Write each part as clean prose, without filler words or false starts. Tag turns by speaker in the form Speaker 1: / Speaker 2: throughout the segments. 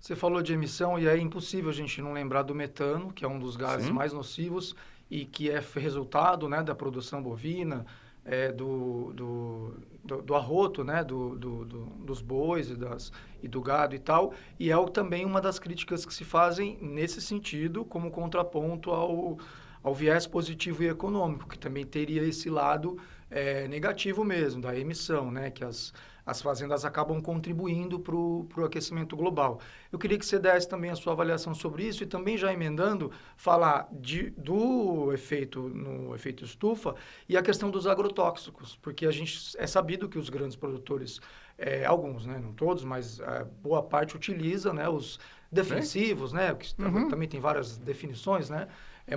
Speaker 1: Você falou de emissão e é impossível a gente não lembrar do metano, que é um dos gases
Speaker 2: Sim.
Speaker 1: mais nocivos e que é resultado, né, da produção bovina, do arroto, né, dos bois e do gado e tal. E é também uma das críticas que se fazem nesse sentido, como contraponto ao viés positivo e econômico, que também teria esse lado negativo mesmo, da emissão, né, que as fazendas acabam contribuindo para o aquecimento global. Eu queria que você desse também a sua avaliação sobre isso e também já emendando, falar do efeito no efeito estufa e a questão dos agrotóxicos, porque a gente é sabido que os grandes produtores, alguns, né, não todos, mas boa parte utiliza, né, os
Speaker 2: Sim.
Speaker 1: defensivos, né, que
Speaker 2: Uhum.
Speaker 1: também tem várias definições, né,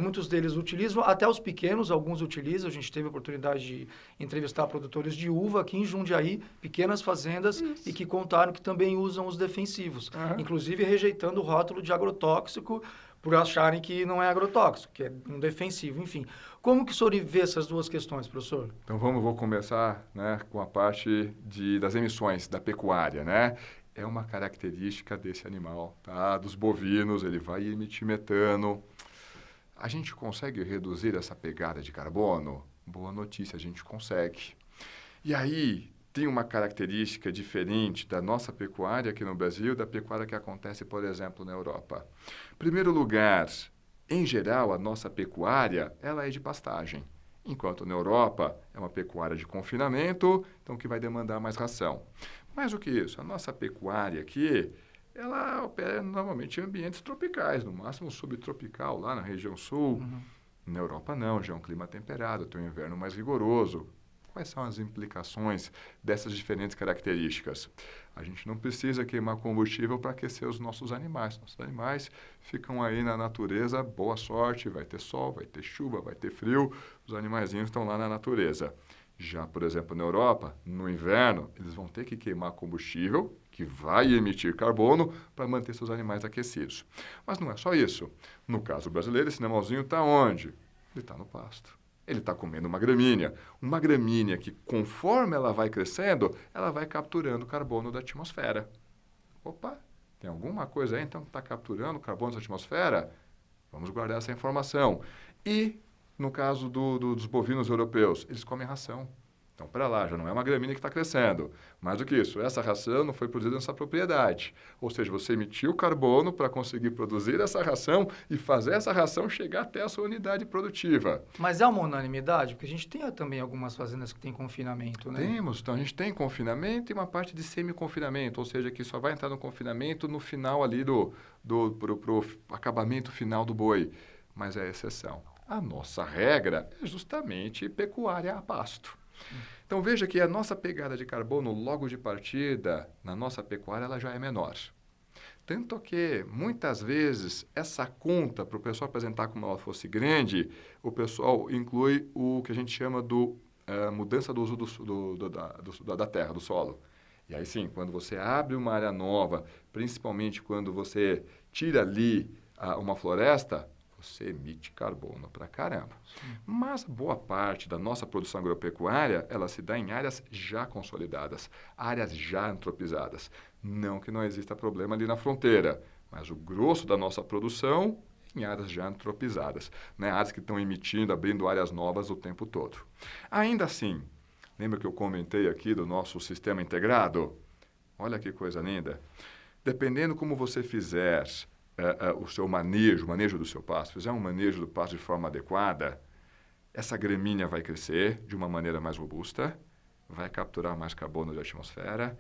Speaker 1: muitos deles utilizam, até os pequenos, alguns utilizam. A gente teve a oportunidade de entrevistar produtores de uva aqui em Jundiaí, pequenas fazendas, e
Speaker 2: Isso.
Speaker 1: que contaram que também usam os defensivos,
Speaker 2: Aham.
Speaker 1: inclusive rejeitando o rótulo de agrotóxico por acharem que não é agrotóxico, que é um defensivo, enfim. Como que o senhor vê essas duas questões, professor?
Speaker 2: Então vou começar, né, com a parte das emissões da pecuária, né? É uma característica desse animal, tá? Dos bovinos, ele vai emitir metano. A gente consegue reduzir essa pegada de carbono? Boa notícia, a gente consegue. E aí tem uma característica diferente da nossa pecuária aqui no Brasil, da pecuária que acontece, por exemplo, na Europa. Em primeiro lugar, em geral, a nossa pecuária ela é de pastagem, enquanto na Europa é uma pecuária de confinamento, então que vai demandar mais ração. Mais do que isso, a nossa pecuária aqui, ela opera normalmente em ambientes tropicais, no máximo subtropical, lá na região sul.
Speaker 1: Uhum.
Speaker 2: Na Europa não, já é um clima temperado, tem um inverno mais rigoroso. Quais são as implicações dessas diferentes características? A gente não precisa queimar combustível para aquecer os nossos animais. Nossos animais ficam aí na natureza, boa sorte, vai ter sol, vai ter chuva, vai ter frio, os animaizinhos estão lá na natureza. Já, por exemplo, na Europa, no inverno, eles vão ter que queimar combustível, que vai emitir carbono, para manter seus animais aquecidos. Mas não é só isso. No caso brasileiro, esse animalzinho está onde? Ele está no pasto. Ele está comendo uma gramínea que, conforme ela vai crescendo, ela vai capturando carbono da atmosfera. Opa, tem alguma coisa aí então que está capturando carbono da atmosfera? Vamos guardar essa informação. E, no caso dos bovinos europeus, eles comem ração. Então, para lá, já não é uma gramínea que está crescendo. Mais do que isso, essa ração não foi produzida nessa propriedade. Ou seja, você emitiu carbono para conseguir produzir essa ração e fazer essa ração chegar até a sua unidade produtiva.
Speaker 1: Mas é uma unanimidade? Porque a gente tem também algumas fazendas que têm confinamento, né?
Speaker 2: Temos, então a gente tem confinamento e uma parte de semi-confinamento, ou seja, que só vai entrar no confinamento no final ali pro acabamento final do boi. Mas é a exceção. A nossa regra é justamente pecuária a pasto. Então veja que a nossa pegada de carbono logo de partida na nossa pecuária ela já é menor. Tanto que muitas vezes essa conta para o pessoal apresentar como ela fosse grande, o pessoal inclui o que a gente chama mudança do uso da terra, do solo. E aí sim, quando você abre uma área nova, principalmente quando você tira ali uma floresta, você emite carbono pra caramba.
Speaker 1: Sim.
Speaker 2: Mas boa parte da nossa produção agropecuária, ela se dá em áreas já consolidadas, áreas já antropizadas. Não que não exista problema ali na fronteira, mas o grosso da nossa produção em áreas já antropizadas, né? Áreas que estão emitindo, abrindo áreas novas o tempo todo. Ainda assim, lembra que eu comentei aqui do nosso sistema integrado? Olha que coisa linda. Dependendo como você fizer o seu manejo, o manejo do seu pasto, fizer um manejo do pasto de forma adequada, essa gramínea vai crescer de uma maneira mais robusta, vai capturar mais carbono da atmosfera,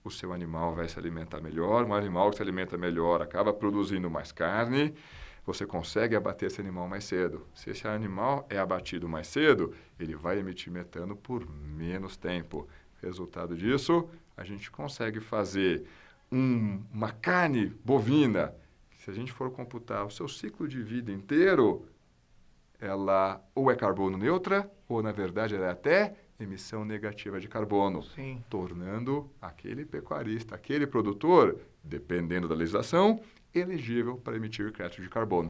Speaker 2: o seu animal vai se alimentar melhor, um animal que se alimenta melhor acaba produzindo mais carne, você consegue abater esse animal mais cedo. Se esse animal é abatido mais cedo, ele vai emitir metano por menos tempo. Resultado disso, a gente consegue fazer uma carne bovina. Se a gente for computar o seu ciclo de vida inteiro, ela ou é carbono neutra, ou na verdade ela é até emissão negativa de carbono,
Speaker 1: Sim.
Speaker 2: tornando aquele pecuarista, aquele produtor, dependendo da legislação, elegível para emitir crédito de carbono.